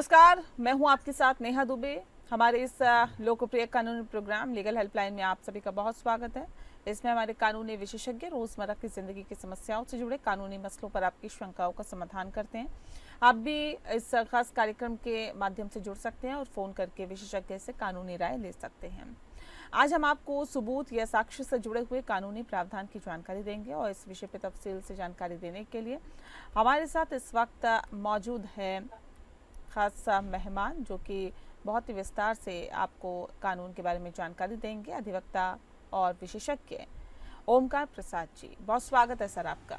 नमस्कार, मैं हूं आपके साथ नेहा दुबे। हमारे इस लोकप्रिय कानूनी प्रोग्राम लीगल हेल्पलाइन में आप सभी का बहुत स्वागत है। इसमें हमारे कानूनी विशेषज्ञ रोजमर्रा की जिंदगी की समस्याओं से जुड़े कानूनी मसलों पर आपकी शंकाओं का समाधान करते हैं। आप भी इस खास कार्यक्रम के माध्यम से जुड़ सकते हैं और फोन करके विशेषज्ञ से कानूनी राय ले सकते हैं। आज हम आपको सबूत या साक्ष्य से जुड़े हुए कानूनी प्रावधान की जानकारी देंगे और इस विषय पर तफसील से जानकारी देने के लिए हमारे साथ इस वक्त मौजूद है खास मेहमान जो कि बहुत ही विस्तार से आपको कानून के बारे में जानकारी देंगे। अधिवक्ता और विशेषज्ञ ओमकार प्रसाद जी, बहुत स्वागत है सर आपका।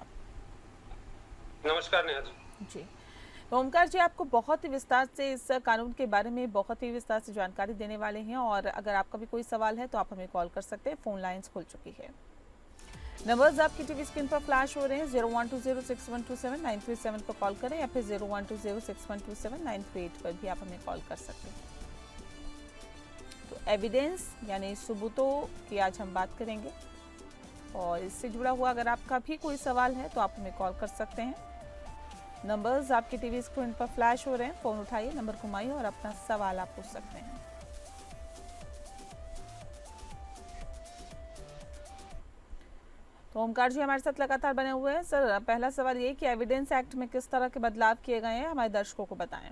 नमस्कार नेहा जी, ओमकार जी आपको बहुत ही विस्तार से इस कानून के बारे में बहुत ही विस्तार से जानकारी देने वाले हैं और अगर आपका भी कोई सवाल है तो आप हमें कॉल कर सकते हैं। फोन लाइंस खुल चुकी है। नंबर्स आपकी टीवी स्क्रीन पर फ्लैश हो रहे हैं। 0120612793 पर कॉल करें या फिर 0120612793 पर भी आप हमें कॉल कर सकते हैं। तो एविडेंस यानी सबूतों की आज हम बात करेंगे और इससे जुड़ा हुआ अगर आपका भी कोई सवाल है तो आप हमें कॉल कर सकते हैं। नंबर्स आपकी टीवी स्क्रीन पर फ्लैश हो रहे हैं। फोन उठाइए, नंबर घुमाइए और अपना सवाल आप पूछ सकते हैं। तो ओमकार जी हमारे साथ लगातार बने हुए हैं। सर, पहला सवाल ये कि एविडेंस एक्ट में किस तरह के बदलाव किए गए हैं, हमारे दर्शकों को बताएं।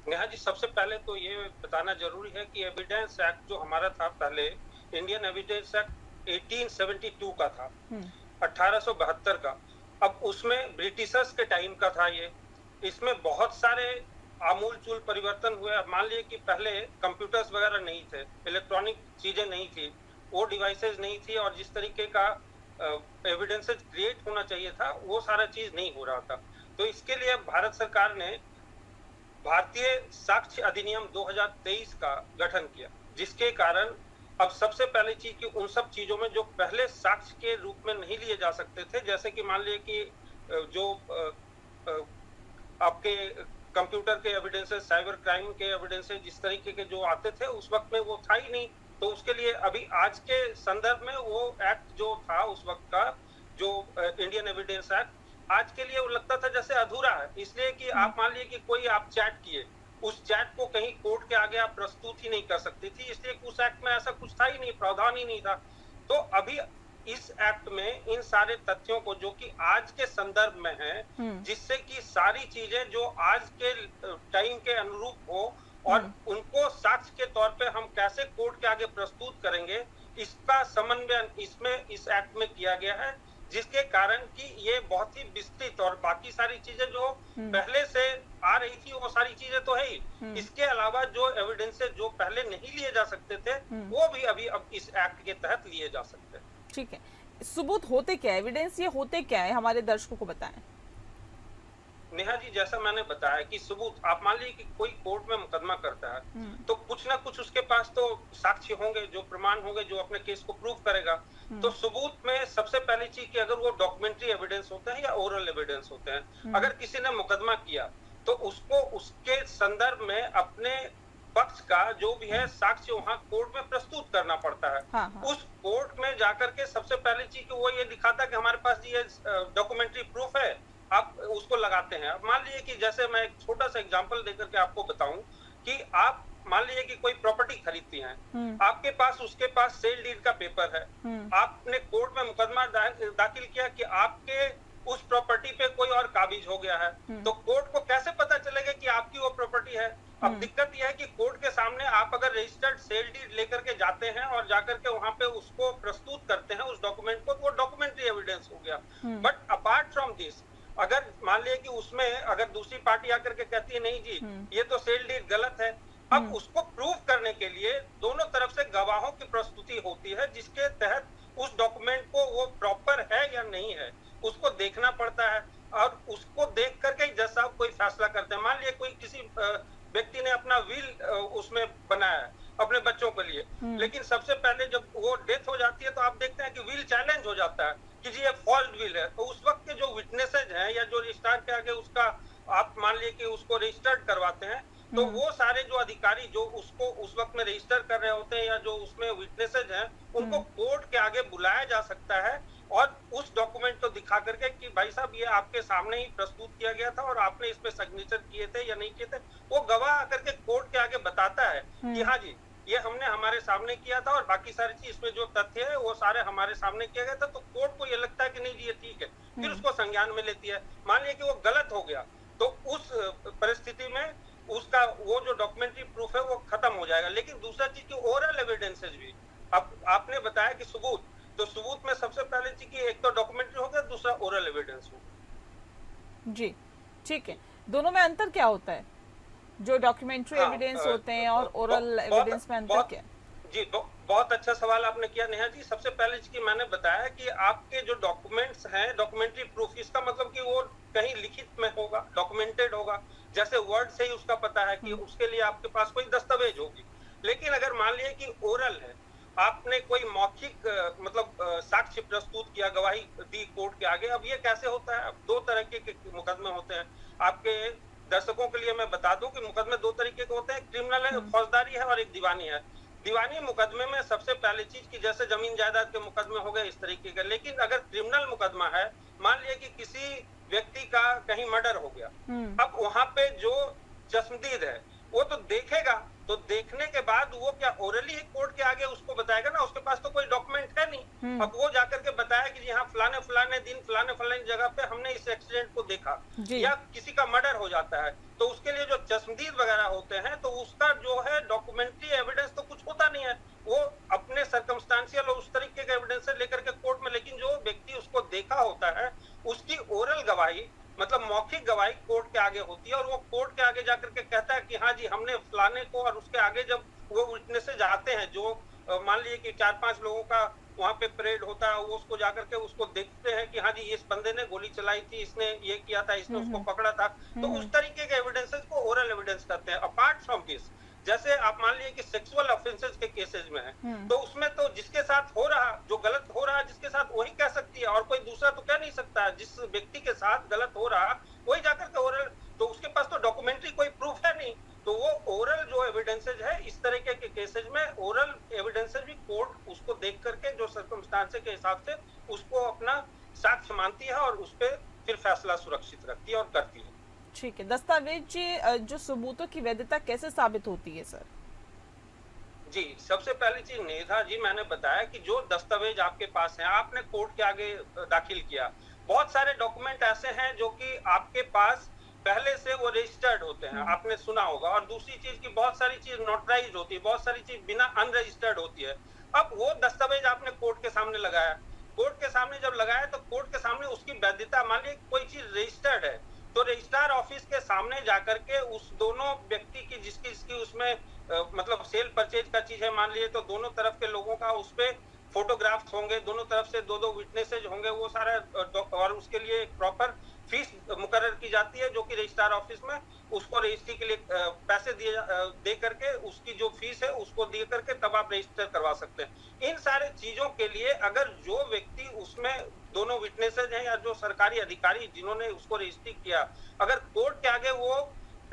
नेहा जी, सबसे पहले तो ये बताना जरूरी है कि एविडेंस एक्ट जो हमारा था पहले, इंडियन एविडेंस एक्ट 1872 का था, 1872 का। अब उसमें ब्रिटिशर्स के टाइम का था ये। इसमें बहुत सारे आमूल चूल परिवर्तन हुए। मान लीजिए कि पहले कंप्यूटर्स वगैरह नहीं थे, इलेक्ट्रॉनिक चीजें नहीं थी, वो डिवाइसेस नहीं थी और जिस तरीके का एविडेंसेस क्रिएट होना चाहिए था वो सारा चीज नहीं हो रहा था। तो इसके लिए भारत सरकार ने भारतीय साक्ष्य अधिनियम 2023 का गठन किया, जिसके कारण अब सबसे पहली चीज कि उन सब चीजों में जो पहले साक्ष्य के रूप में नहीं लिए जा सकते थे, जैसे कि मान लीजिए कि जो आपके कंप्यूटर के एविडेंसेस, साइबर क्राइम के एविडेंसेस जिस तरीके के जो आते थे उस वक्त में वो था ही नहीं। तो उसके लिए अभी आज के संदर्भ में वो एक्ट जो था उस वक्त का, जो इंडियन एविडेंस एक्ट, आज के लिए वो लगता था जैसे अधूरा है। इसलिए कि आप मान लीजिए कि कोई आप चैट किए, उस चैट को कहीं कोर्ट के आगे आप प्रस्तुत ही नहीं कर सकती थी, इसलिए उस एक्ट में ऐसा कुछ था ही नहीं, प्रावधान ही नहीं था। तो अभी इस एक्ट में इन सारे तथ्यों को जो कि आज के संदर्भ में है, जिससे कि सारी चीजें जो आज के टाइम के अनुरूप हो और उनको साक्ष्य के तौर पे हम कैसे कोर्ट के आगे प्रस्तुत करेंगे, इसका समन्वय इसमें इस एक्ट में किया गया है, जिसके कारण कि ये बहुत ही विस्तृत और बाकी सारी चीजें जो पहले से आ रही थी वो सारी चीजें तो है ही, इसके अलावा जो एविडेंसेस जो पहले नहीं लिए जा सकते थे वो भी अभी अब इस एक्ट के तहत लिए जा सकते हैं। ठीक है, सबूत होते क्या है, एविडेंस ये होते क्या है, हमारे दर्शकों को बताएं। नेहा जी, जैसा मैंने बताया कि सबूत, आप मान लीजिए कि कोई कोर्ट में मुकदमा करता है तो कुछ ना कुछ उसके पास तो साक्ष्य होंगे, जो प्रमाण होंगे, जो अपने केस को प्रूव करेगा। तो सबूत में सबसे पहली चीज कि अगर वो डॉक्यूमेंट्री एविडेंस होते हैं या ओरल एविडेंस होते हैं, अगर किसी ने मुकदमा किया तो उसको उसके संदर्भ में अपने पक्ष का जो भी है साक्ष्य वहां कोर्ट में प्रस्तुत करना पड़ता है। उस कोर्ट में जाकर के सबसे पहली चीज वो ये दिखाता कि हमारे पास ये डॉक्यूमेंट्री प्रूफ है, आप उसको लगाते हैं। अब मान लीजिए कि जैसे मैं एक छोटा सा एग्जांपल देकर के आपको बताऊं कि आप मान लीजिए कि कोई प्रॉपर्टी खरीदती हैं, आपके पास उसके पास सेल डीड का पेपर है, आपने कोर्ट में मुकदमा दाखिल किया कि आपके उस प्रॉपर्टी पे कोई और काबिज हो गया है, तो कोर्ट को कैसे पता चलेगा कि आपकी वो प्रॉपर्टी है? अब दिक्कत यह है कि कोर्ट के सामने आप अगर रजिस्टर्ड सेल डीड लेकर के जाते हैं और जाकर के वहां पे उसको प्रस्तुत करते हैं उस डॉक्यूमेंट को, तो वो डॉक्यूमेंट्री एविडेंस हो गया। बट अपार्ट फ्रॉम दिस, अगर मान लिया कि उसमें अगर दूसरी पार्टी आकर के कहती है नहीं जी ये तो सेल डीड गलत है, अब उसको प्रूव करने के लिए दोनों तरफ से गवाहों की प्रस्तुति होती है, जिसके तहत उस डॉक्यूमेंट को वो प्रॉपर है या नहीं है उसको देखना पड़ता है और उसको देख करके जज साहब कोई फैसला करते हैं। मान लिया कोई किसी व्यक्ति ने अपना विल उसमें बनाया है अपने बच्चों के लिए, लेकिन सबसे पहले जब वो डेथ हो जाती है तो आप देखते हैं कि विल चैलेंज हो जाता है कि जी ये फॉल्स विल है। तो उस वक्त के जो विटनेसेज हैं या जो रजिस्ट्रार के आगे उसका आप मान लीजिए कि उसको रजिस्टर्ड करवाते हैं, तो वो सारे जो अधिकारी जो उसको उस वक्त में रजिस्टर कर रहे होते हैं या जो उसमें विटनेसेज हैं, उनको कोर्ट के आगे बुलाया जा सकता है और उस डॉक्यूमेंट को दिखा करके कि भाई साहब ये आपके सामने ही प्रस्तुत किया गया था और आपने इस पे सिग्नेचर किए थे या नहीं किए थे, वो गवाह आकर के कोर्ट के आगे बताता है कि हाँ जी ये हमने हमारे सामने किया था और बाकी सारी चीज इसमें जो तथ्य है वो सारे हमारे सामने किया गया था, तो कोर्ट को ये लगता है कि नहीं जी ये ठीक है, फिर उसको संज्ञान में लेती है। मान लिया कि वो गलत हो गया, तो उस परिस्थिति में उसका वो जो डॉक्यूमेंट्री प्रूफ है वो खत्म हो जाएगा। लेकिन दूसरा चीज की ओरल एविडेंसेस भी, अब आपने बताया कि सबूत, तो सबूत में सबसे पहले चीज की एक तो डॉक्यूमेंट्री हो गया, दूसरा ओरल एविडेंस हो। जी ठीक है, दोनों में अंतर क्या होता है? जो डॉक्यूमेंट्री एविडेंस होते हैं और ओरल एविडेंस में अंतर क्या है? जी बहुत अच्छा सवाल आपने किया नेहा जी। सबसे पहले कि मैंने बताया कि आपके जो डॉक्यूमेंट्स हैं, डॉक्यूमेंट्री प्रूफ, इसका मतलब कि वो कहीं लिखित में होगा, डॉक्यूमेंटेड होगा, जैसे वर्ड से ही उसका पता है कि उसके लिए आपके पास कोई दस्तावेज होगी। लेकिन अगर मान लिया कि ओरल है, आपने कोई मौखिक मतलब साक्ष्य प्रस्तुत किया, गवाही दी कोर्ट के आगे, अब ये कैसे होता है? अब दो तरह के मुकदमे होते हैं। आपके दर्शकों के लिए मैं बता दूं कि मुकदमे दो तरीके के होते हैं, क्रिमिनल है, फौजदारी है, और एक दीवानी है। दीवानी मुकदमे में सबसे पहली चीज की जैसे जमीन जायदाद के मुकदमे हो गए इस तरीके का। लेकिन अगर क्रिमिनल मुकदमा है, मान लिया कि किसी व्यक्ति का कहीं मर्डर हो गया, अब वहां पे जो चश्मदीद है वो तो देखेगा, तो देखने के बाद वो क्या ओरली कोर्ट के आगे उसको बताएगा ना, उसके पास तो कोई डॉक्यूमेंट है नहीं। अब वो जाकर के बताया कि यहाँ फलाने फलाने दिन फलाने फलाने जगह पे हमने इस एक्सीडेंट को देखा, या किसी का मर्डर हो जाता है, तो उसके लिए जो चश्मदीद वगैरह होते हैं, तो उसका जो है डॉक्यूमेंट्री एविडेंस तो कुछ होता नहीं है, वो अपने सर्कमस्टांशियल और उस तरीके का एविडेंस है लेकर के कोर्ट में। लेकिन जो व्यक्ति उसको देखा होता है उसकी ओरल गवाही, मतलब मौखिक गवाही कोर्ट के आगे होती है, और वो कोर्ट के आगे जाकर के कहता है कि हाँ जी हमने फलाने को, और उसके आगे जब वो विटनेसेस आते हैं, जो मान लीजिए कि 4-5 लोगों का वहां पे परेड होता है, वो उसको जाकर के उसको देखते हैं कि हाँ जी इस बंदे ने गोली चलाई थी, इसने ये किया था, इसने उसको पकड़ा था, तो उस तरीके के एविडेंसेस को ओरल एविडेंस करते हैं। अपार्ट फ्रॉम दिस, जैसे आप मान लीजिए कि सेक्सुअल ऑफेंसेस के केसेस में है, तो उसमें तो जिसके साथ हो रहा, जो गलत हो रहा है जिसके साथ, वही कह सकती है, और कोई दूसरा तो कह नहीं सकता। जिस व्यक्ति के साथ गलत हो रहा वही जाकर के ओरल, तो उसके पास तो डॉक्यूमेंट्री कोई प्रूफ है नहीं, तो वो ओरल जो एविडेंसेज है इस तरीके के केसेज में, ओरल एविडेंसेज भी कोर्ट उसको देख करके जो सर्कमस्टांसेस के हिसाब से उसको अपना साक्ष्य मानती है और उस पर फिर फैसला सुरक्षित रखती है और करती है। ठीक है, दस्तावेज जो सबूतों की वैधता कैसे साबित होती है सर? जी सबसे पहली चीज नेहा जी, मैंने बताया कि जो दस्तावेज आपके पास हैं, आपने कोर्ट के आगे दाखिल किया, बहुत सारे डॉक्यूमेंट ऐसे हैं जो कि आपके पास पहले से वो रजिस्टर्ड होते हैं, आपने सुना होगा। और दूसरी चीज की बहुत सारी चीज नोटराइज होती है, बहुत सारी चीज बिना अनरजिस्टर्ड होती है। अब वो दस्तावेज आपने कोर्ट के सामने लगाया, कोर्ट के सामने जब लगाया तो कोर्ट के सामने उसकी वैधता, मान लीजिए कोई चीज रजिस्टर्ड है, तो रजिस्ट्रार ऑफिस के सामने जाकर के उस दोनों व्यक्ति की जिसकी उसमें मतलब सेल परचेज का चीज है, मान लीजिए, तो दोनों तरफ के लोगों का उस पे फोटोग्राफ्स होंगे, दोनों तरफ से दो विटनेसेज होंगे, वो सारा, और उसके लिए एक प्रॉपर फीस मुकर्रर की जाती है, जो कि रजिस्ट्रार ऑफिस में उसको रजिस्ट्री के लिए पैसे दे करके उसकी जो फीस है उसको दे करके तब आप रजिस्टर करवा सकते हैं। इन सारे चीजों के लिए अगर जो व्यक्ति उसमें दोनों विटनेसेज हैं या जो सरकारी अधिकारी जिन्होंने उसको रजिस्ट्री किया, अगर कोर्ट के आगे वो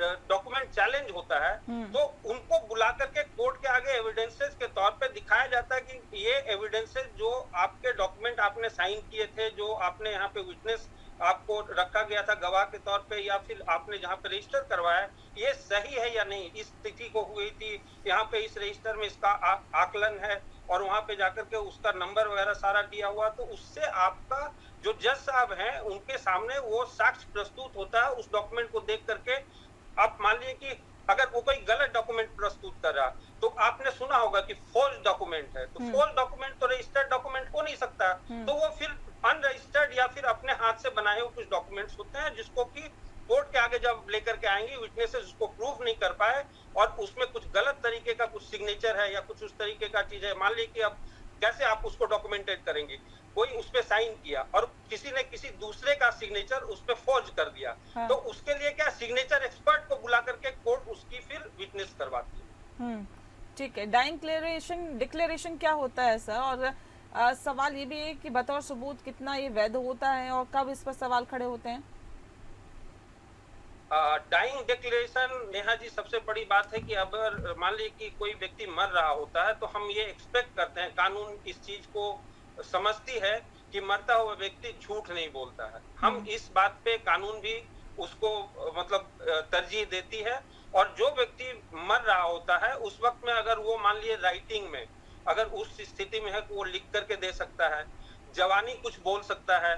डॉक्यूमेंट चैलेंज होता है, तो उनको बुला करके कोर्ट के आगे एविडेंसेस के तौर पे दिखाया जाता है कि ये एविडेंसेस जो आपके डॉक्यूमेंट आपने साइन किए थे, जो आपने यहाँ पे विटनेस आपको रखा गया था गवाह के तौर पे, या फिर आपने जहाँ पे रजिस्टर करवाया, ये सही है या नहीं, इस तिथि को हुई थी, यहाँ पे इस रजिस्टर में इसका आकलन है, और वहां पे जाकर के उसका नंबर वगैरह सारा दिया हुआ, तो उससे आपका जो जज साहब हैं उनके सामने वो साक्ष्य प्रस्तुत होता है। उस डॉक्यूमेंट को देख करके आप मान लीजिए कि अगर वो कोई गलत डॉक्यूमेंट प्रस्तुत कर रहा, तो आपने सुना होगा कि फोर्ज डॉक्यूमेंट है, तो फोर्ज डॉक्यूमेंट तो रजिस्टर्ड डॉक्यूमेंट हो नहीं सकता, तो वो फिर अनरजिस्टर्ड या फिर अपने हाथ से बनाए हुए कुछ डॉक्यूमेंट्स होते हैं, जिसको कि कोर्ट के आगे जब लेकर के आएंगे विटनेसेस उसको प्रूफ नहीं कर पाए, और उसमें कुछ गलत तरीके का कुछ सिग्नेचर है या कुछ उस तरीके का चीज है, मान लीजिए कि अब कैसे आप उसको डॉक्यूमेंटेड करेंगे, कोई उस पे साइन किया और किसी ने किसी दूसरे का सिग्नेचर उस पे फॉर्ज कर दिया, तो उसके लिए क्या सिग्नेचर एक्सपर्ट को बुला करके कोर्ट उसकी फिर विटनेस करवाती है। ठीक है, डाइंग डिक्लेरेशन क्या होता है सर? और सवाल ये भी है कि बतौर सबूत कितना ये वैध होता है और कब इस पर सवाल खड़े होते हैं? डाइंग डिक्लेरेशन नेहा जी, सबसे बड़ी बात है कि अगर मान लीजिए कि कोई व्यक्ति मर रहा होता है, तो हम ये एक्सपेक्ट करते हैं, कानून इस चीज को समझती है कि मरता हुआ व्यक्ति झूठ नहीं बोलता है। हम इस बात पे कानून भी उसको मतलब तरजीह देती है। और जो व्यक्ति मर रहा होता है उस वक्त में अगर वो मान लिए राइटिंग में अगर उस स्थिति में है कि वो लिख करके दे सकता है, जवानी कुछ बोल सकता है,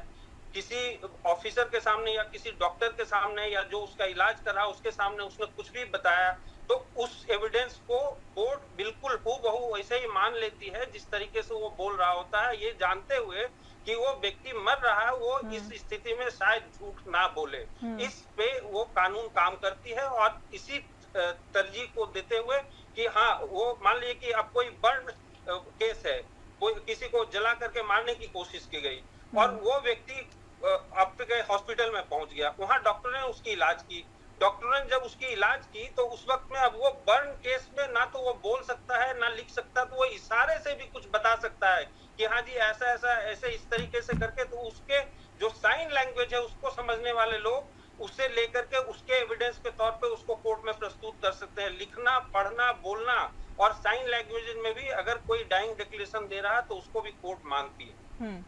किसी ऑफिसर के सामने या किसी डॉक्टर के सामने या जो उसका इलाज कर रहा उसके सामने उसने कुछ भी बताया, तो उस एविडेंस को कोर्ट बिल्कुल हूबहू वैसे ही मान लेती है जिस तरीके से वो बोल रहा होता है, ये जानते हुए कि वो व्यक्ति मर रहा है, वो इस स्थिति में शायद झूठ ना बोले। इस पे वो कानून काम करती है और इसी तरजीह को देते हुए कि हाँ, वो मान लीजिए कि अब कोई बर्न केस है, कोई किसी को जला करके मारने की कोशिश की गई और वो व्यक्ति आपके हॉस्पिटल में पहुंच गया, वहां डॉक्टर ने उसकी इलाज की। डॉक्टर ने जब उसकी इलाज की तो उस वक्त में अब वो बर्न केस में ना तो वो बोल सकता है ना लिख सकता, तो वो इशारे से भी कुछ बता सकता है कि हाँ जी ऐसा ऐसा ऐसे इस तरीके से करके, तो उसके जो साइन लैंग्वेज है उसको समझने वाले लोग उससे लेकर के उसके एविडेंस के तौर पे उसको कोर्ट में प्रस्तुत कर सकते हैं। लिखना, पढ़ना, बोलना और साइन लैंग्वेज में भी अगर कोई डाइंग डिक्लेरेशन दे रहा है तो उसको भी कोर्ट मानती है।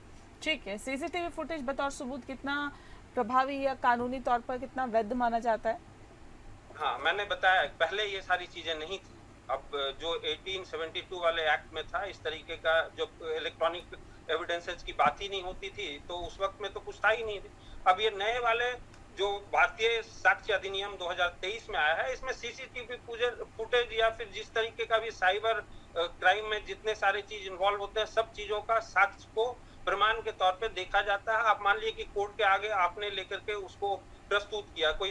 ठीक है, सीसीटीवी फुटेज बतौर सबूत कितना प्रभावी या कानूनी तौर पर कितना वैध माना जाता है? हाँ, मैंने बताया पहले ये सारी चीजें नहीं थी। अब जो 1872 वाले एक्ट में था, इस तरीके का जो इलेक्ट्रॉनिक एविडेंसेस की बात ही नहीं होती थी, तो उस वक्त में तो कुछ था ही नहीं। अब ये नए वाले जो भारतीय साक्ष्य अधिनियम 2023 में आया है, इसमें सीसीटीवी फुटेज या फिर जिस तरीके का भी साइबर क्राइम में जितने सारे चीज इन्वॉल्व होते हैं, सब चीजों का साक्ष्य को प्रमाण के तौर पे देखा जाता है। आप मान लीजिए कि कोर्ट के आगे आपने लेकर के उसको प्रस्तुत किया, कोई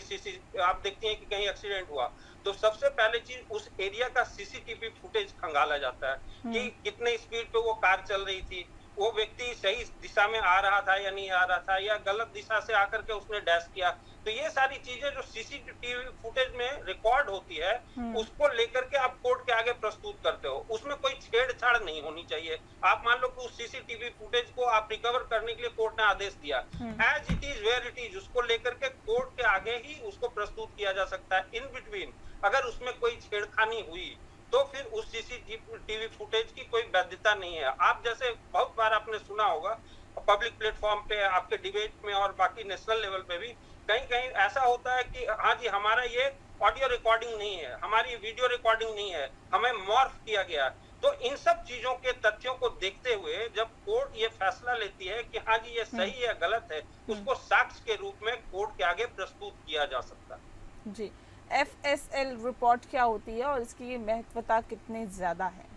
आप देखती हैं कि कहीं एक्सीडेंट हुआ, तो सबसे पहले चीज उस एरिया का सीसीटीवी फुटेज खंगाला जाता है कि कितने स्पीड पे वो कार चल रही थी, वो व्यक्ति सही दिशा में आ रहा था या नहीं आ रहा था, या गलत दिशा से आकर के उसने डैश किया। तो ये सारी चीजें जो सीसीटीवी फुटेज में रिकॉर्ड होती है, उसको लेकर के आप कोर्ट के आगे प्रस्तुत करते हो। उसमें कोई छेड़छाड़ नहीं होनी चाहिए। आप मान लो कि उस सीसीटीवी फुटेज को आप रिकवर करने के लिए कोर्ट ने आदेश दिया, as it is where it is, उसको लेकर के कोर्ट के आगे ही उसको प्रस्तुत किया जा सकता है। इन बिटवीन अगर उसमें कोई छेड़खानी हुई तो फिर उस सीसीटीवी फुटेज की कोई वैधता नहीं है। आप जैसे बहुत बार आपने सुना होगा पब्लिक प्लेटफॉर्म पे, आपके डिबेट में और बाकी नेशनल लेवल पे भी कहीं कहीं ऐसा होता है कि हाँ जी हमारा ये ऑडियो रिकॉर्डिंग नहीं है, हमारी वीडियो रिकॉर्डिंग नहीं है, हमें मॉर्फ किया गया। तो इन सब चीजों के तथ्यों को देखते हुए जब कोर्ट ये फैसला लेती है कि हाँ जी ये सही है गलत है, उसको साक्ष्य के रूप में कोर्ट के आगे प्रस्तुत किया जा सकता है। जी, FSL रिपोर्ट क्या होती है और इसकी महत्वता कितनी ज्यादा है?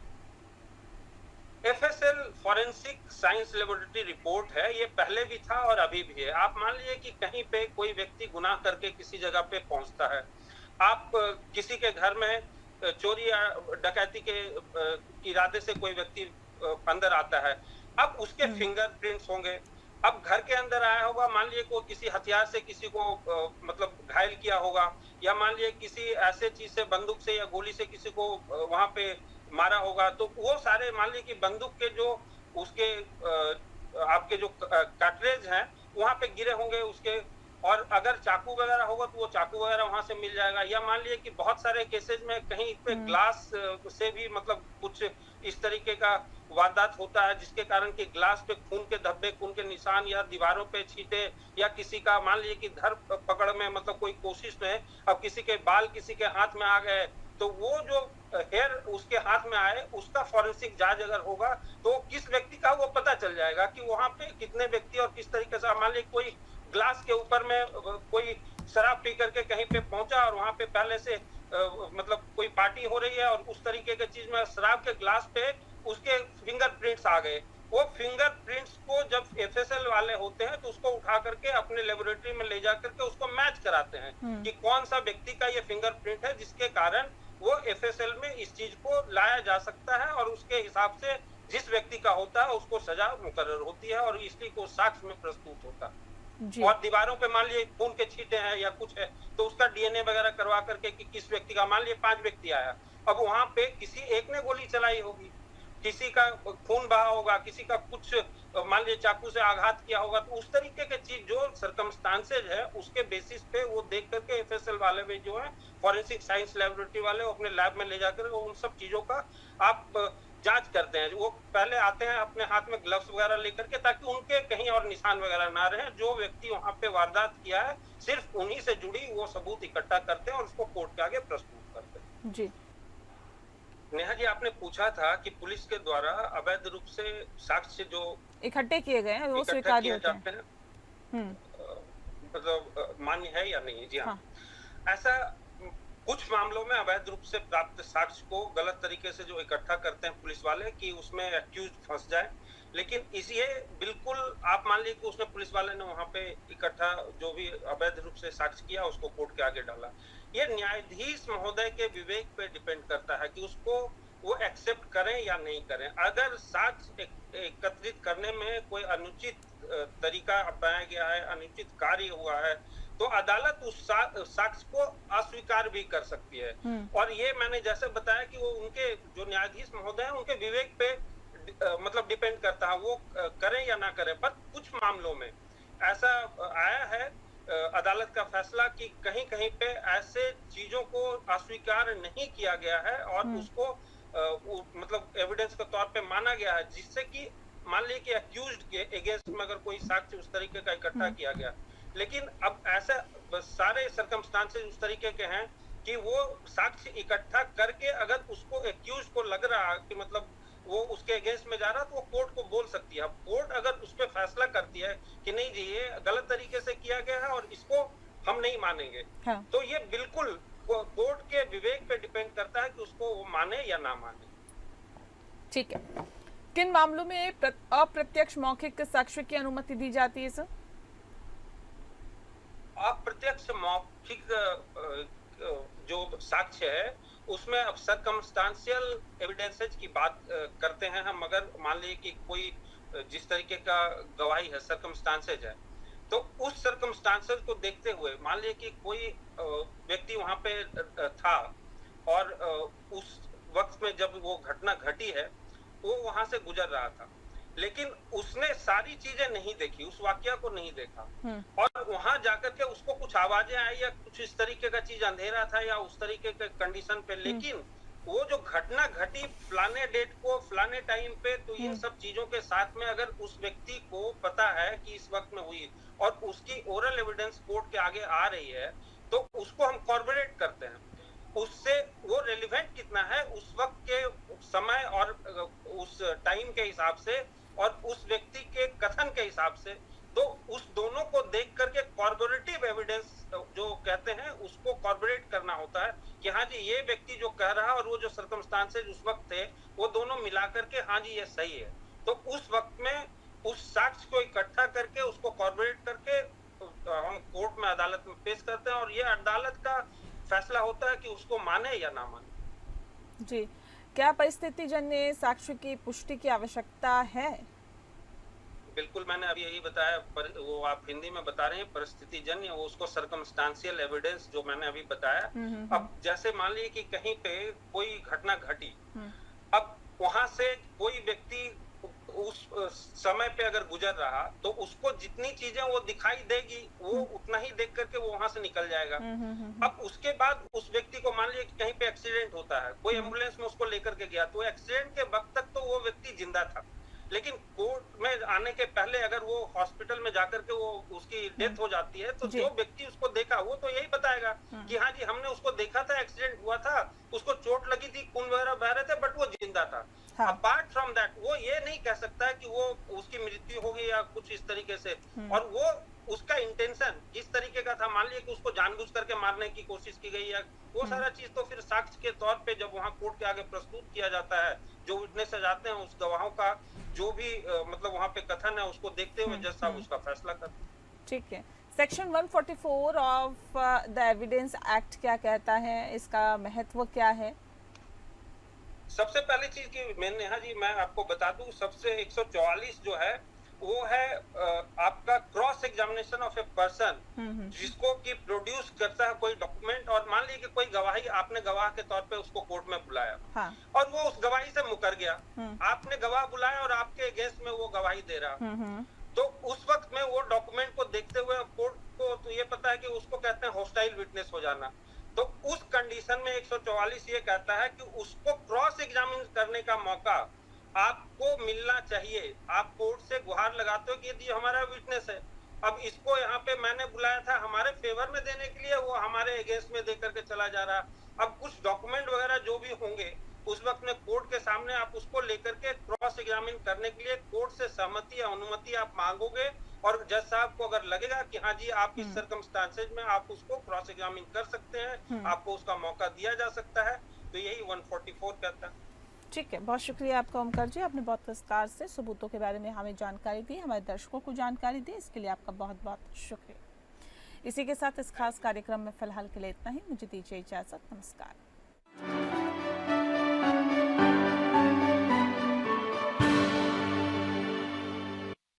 FSL forensic science laboratory report है। ये पहले भी था और अभी भी है। आप मान लीजिए कि कहीं पे कोई व्यक्ति गुनाह करके किसी जगह पे पहुंचता है, आप किसी के घर में चोरी या डकैती के इरादे से कोई व्यक्ति अंदर आता है, अब उसके फिंगरप्रिंट्स होंगे। अब घर के अंदर आया होगा, मान लीजिए कोई किसी हथियार से किसी को मतलब घायल किया होगा, या मान लीजिए किसी ऐसे चीज से, बंदूक से या गोली से किसी को वहां पे मारा होगा, तो वो सारे मान लीजिए कि बंदूक के जो उसके आपके जो कार्ट्रिज हैं वहां पे गिरे होंगे उसके, और अगर चाकू वगैरह होगा तो वो चाकू वगैरह वहां से मिल जाएगा। या मान लीजिए कि बहुत सारे केसेज में कहीं पे ग्लास से भी मतलब कुछ इस तरीके का वारदात होता है जिसके कारण कि ग्लास पे खून के धब्बे, खून के निशान, या दीवारों पे छींटे, या किसी का मान लीजिए कि धर पकड़ में मतलब कोई कोशिश में अब किसी के बाल किसी के हाथ में आ गए, तो वो जो हेयर उसके हाथ में आए उसका फॉरेंसिक जांच अगर होगा तो किस व्यक्ति का वो पता चल जाएगा कि वहां पे कितने व्यक्ति और किस तरीके से। मान लीजिए कोई ग्लास के ऊपर में कोई शराब पी करके कहीं पे पहुंचा और वहां पे पहले से मतलब कोई पार्टी हो रही है और उस तरीके की चीज में शराब के ग्लास पे उसके फिंगरप्रिंट्स आ गए। वो फिंगरप्रिंट्स को जब FSL वाले होते हैं तो उसको उठा करके अपने लेबोरेटरी में ले जा करके उसको मैच कराते हैं कि कौन सा व्यक्ति का ये फिंगरप्रिंट है, जिसके कारण वो FSL में इस चीज को लाया जा सकता है और उसके हिसाब से जिस व्यक्ति का होता है उसको सजा मुकर्रर होती है और इसलिए को साक्ष्य में प्रस्तुत होता है। और दीवारों पे मान लीजिए खून के छींटे हैं या कुछ है तो उसका DNA वगैरह करवा करके कि किस व्यक्ति का, मान लीजिए 5 व्यक्ति आया, अब वहां पे किसी एक ने गोली चलाई होगी, किसी का खून बहा होगा, किसी का कुछ मान लीजिए चाकू से आघात किया होगा, तो उस तरीके के चीज जो सर्कमस्टांसेज है उसके बेसिस पे वो देख करके FSL वाले भी जो है फॉरेंसिक साइंस लेबोरेटरी वाले अपने लैब में ले जाकर उन सब चीजों का आप जांच करते हैं। वो पहले आते हैं अपने हाथ में ग्लव्स वगैरह लेकर के, ताकि उनके कहीं और निशान वगैरह ना रहे। जो व्यक्ति वहां पे वारदात किया है सिर्फ उन्हीं से जुड़ी वो सबूत इकट्ठा करते हैं और उसको कोर्ट के आगे प्रस्तुत करते हैं। जी नेहा जी, आपने पूछा था कि पुलिस के द्वारा अवैध रूप से साक्ष्य जो इकट्ठे किए गए हैं वो इकट्ठा स्वीकार्य किए होते हैं। जाते हैं मतलब मान्य है या नहीं। जी हाँ, हाँ। ऐसा कुछ मामलों में अवैध रूप से प्राप्त साक्ष्य को गलत तरीके से जो इकट्ठा करते हैं पुलिस वाले कि उसमें एक्यूज फंस जाए, लेकिन इसे बिल्कुल आप मान लीजिए कि उसने पुलिस वाले ने वहां पे इकट्ठा जो भी अवैध रूप से साक्ष्य किया उसको कोर्ट के आगे डाला। ये न्यायाधीश महोदय के विवेक पे डिपेंड करता है कि उसको वो एक्सेप्ट करें या नहीं करें। अगर साक्ष्य एकत्रित करने में कोई अनुचित तरीका अपनाया गया है, अनुचित कार्य हुआ है, तो अदालत उस साक्ष्य को अस्वीकार भी कर सकती है। और ये मैंने जैसे बताया कि वो उनके जो न्यायाधीश महोदय हैं उनके विवेक पे मतलब डिपेंड करता है, वो करें या ना करें। पर कुछ मामलों में ऐसा आया है अदालत का फैसला कि कहीं कहीं पे ऐसे चीजों को अस्वीकार नहीं किया गया है और उसको मतलब एविडेंस के तौर पे माना गया है, जिससे कि मान लीजिए कि अक्यूज्ड के अगेंस्ट में अगर कोई साक्ष्य उस तरीके का इकट्ठा किया गया, लेकिन अब ऐसा सारे सर्कमस्टांसेस उस तरीके के हैं कि वो साक्ष्य इकट्ठा करके अगर उसको एक्यूज को लग रहा है कि मतलब वो उसके अगेंस्ट में जा रहा है, तो वो कोर्ट को बोल सकती है। अब कोर्ट अगर उस पर फैसला करती है कि नहीं जी ये गलत तरीके से किया गया है और इसको हम नहीं मानेंगे, हाँ। तो ये बिल्कुल कोर्ट के विवेक पे डिपेंड करता है कि उसको वो माने या ना माने। ठीक है, किन मामलों में अप्रत्यक्ष मौखिक साक्ष्य की अनुमति दी जाती है सर? अप्रत्यक्ष मौखिक जो साक्ष्य है उसमें अब सर्कमस्टांशियल एविडेंसेज की बात करते हैं हम। अगर मान लीजिए कि कोई जिस तरीके का गवाही है, सर्कमस्टांसेज है, तो उस सर्कमस्टांसेज को देखते हुए मान लीजिए कि कोई व्यक्ति वहां पे था और उस वक्त में जब वो घटना घटी है वो वहां से गुजर रहा था, लेकिन उसने सारी चीजें नहीं देखी, उस वाकया को नहीं देखा, और वहां जाकर के उसको कुछ आवाजें आई या कुछ इस तरीके का चीज, अंधेरा था या उस तरीके के कंडीशन पे, लेकिन वो जो घटना घटी फलाने डेट को फलाने टाइम पे, तो इन सब चीजों के साथ में अगर उस व्यक्ति को पता है कि इस वक्त में हुई और उसकी ओरल एविडेंस कोर्ट के आगे आ रही है, तो उसको हम कॉर्पोरेट करते हैं। उससे वो रेलिवेंट कितना है उस वक्त के समय और उस टाइम के हिसाब से और उस व्यक्ति के कथन के हिसाब से, तो उस दोनों को देख करके कॉर्पोरेटिव एविडेंस जो कहते हैं उसको कॉर्पोरेट करना होता है कि हाँ जी ये व्यक्ति जो कह रहा है और वो जो सर्कमस्टांसेस उस वक्त थे वो दोनों मिला करके हाँ जी ये सही है। तो उस वक्त में उस साक्ष्य को इकट्ठा करके उसको कॉर्पोरेट करके हम कोर्ट में अदालत में पेश करते हैं और ये अदालत का फैसला होता है कि उसको माने या ना माने। जी, क्या परिस्थिति जन्य साक्ष्य की पुष्टि की आवश्यकता है? बिल्कुल, मैंने अभी यही बताया, वो आप हिंदी में बता रहे हैं परिस्थिति जन्य, वो उसको सर्कमस्टांशियल एविडेंस जो मैंने अभी बताया। अब जैसे मान लीजिए कि कहीं पे कोई घटना घटी, अब वहां से कोई व्यक्ति उस समय पे अगर गुजर रहा तो उसको जितनी चीजें वो दिखाई देगी वो उतना ही देख करके वो वहां से निकल जाएगा। अब उसके बाद उस व्यक्ति को मान लीजिए कहीं पे एक्सीडेंट होता है, कोई एम्बुलेंस में उसको लेकर के गया, तो एक्सीडेंट के वक्त तक तो वो व्यक्ति जिंदा था, लेकिन कोर्ट में आने के पहले अगर वो हॉस्पिटल में जाकर के वो उसकी डेथ हो जाती है, तो जो व्यक्ति उसको देखा वो तो यही बताएगा कि हाँ जी हमने उसको देखा था, एक्सीडेंट हुआ था, उसको चोट लगी थी, खून वगैरह बह रहे थे, बट वो जिंदा था। अपार्ट फ्रॉम दैट वो ये नहीं कह सकता है कि वो उसकी मृत्यु होगी या कुछ इस तरीके से, और वो उसका इंटेंशन किस तरीके का था, मान लिया कि उसको जानबूझ करके मारने की कोशिश की गई, या वो सारा चीज तो फिर साक्ष्य के तौर पे जब वहाँ कोर्ट के आगे प्रस्तुत किया जाता है, जो विटनेसेस आते हैं उस गवाहों का जो भी मतलब वहाँ पे कथन है उसको देखते हुए जज साहब उसका फैसला करते हैं। ठीक है, section 144 of the evidence act क्या कहता है, इसका महत्व क्या है? सबसे पहली चीज की नेहा जी मैं आपको बता दूं, सबसे 144 जो है वो है आपका cross examination of a person, जिसको कि प्रोड्यूस करता है कोई डॉक्यूमेंट, और मान लीजिए कि कोई गवाही आपने गवाह के तौर पे उसको कोर्ट में बुलाया, हाँ। और वो उस गवाही से मुकर गया, आपने गवाह बुलाया और आपके अगेंस्ट में वो गवाही दे रहा, तो उस वक्त में वो डॉक्यूमेंट को देखते हुए कोर्ट को तो ये पता है कि उसको कहते हैं हॉस्टाइल विटनेस हो जाना। तो उस कंडीशन में 144 ये कहता है कि उसको क्रॉस एग्जामिन करने का मौका आपको मिलना चाहिए। आप कोर्ट से गुहार लगाते हो कि यदि हमारा विटनेस है, अब इसको यहाँ पे मैंने बुलाया था हमारे फेवर में देने के लिए, वो हमारे अगेंस्ट में दे करके चला जा रहा। अब कुछ डॉक्यूमेंट वगैरह जो भी होंगे उस वक्त में कोर्ट के सामने आप उसको लेकर के क्रॉस एग्जामिन करने के लिए कोर्ट से सहमति या अनुमति आप मांगोगे, और जज साहब को अगर लगेगा कि हाँ जी आप इस सर्कमस्टांसेज में आप उसको क्रॉस एग्जामिन कर सकते हैं, आपको उसका मौका दिया जा सकता है, तो यही 144 कहता है। ठीक है, बहुत शुक्रिया आपका ओमकार जी, आपने बहुत विस्तार से सबूतों के बारे में हमें जानकारी दी, हमारे दर्शकों को जानकारी दी, इसके लिए आपका बहुत बहुत शुक्रिया। इसी के साथ इस खास कार्यक्रम में फिलहाल के लिए इतना ही, मुझे दीजिए इजाज़त, नमस्कार।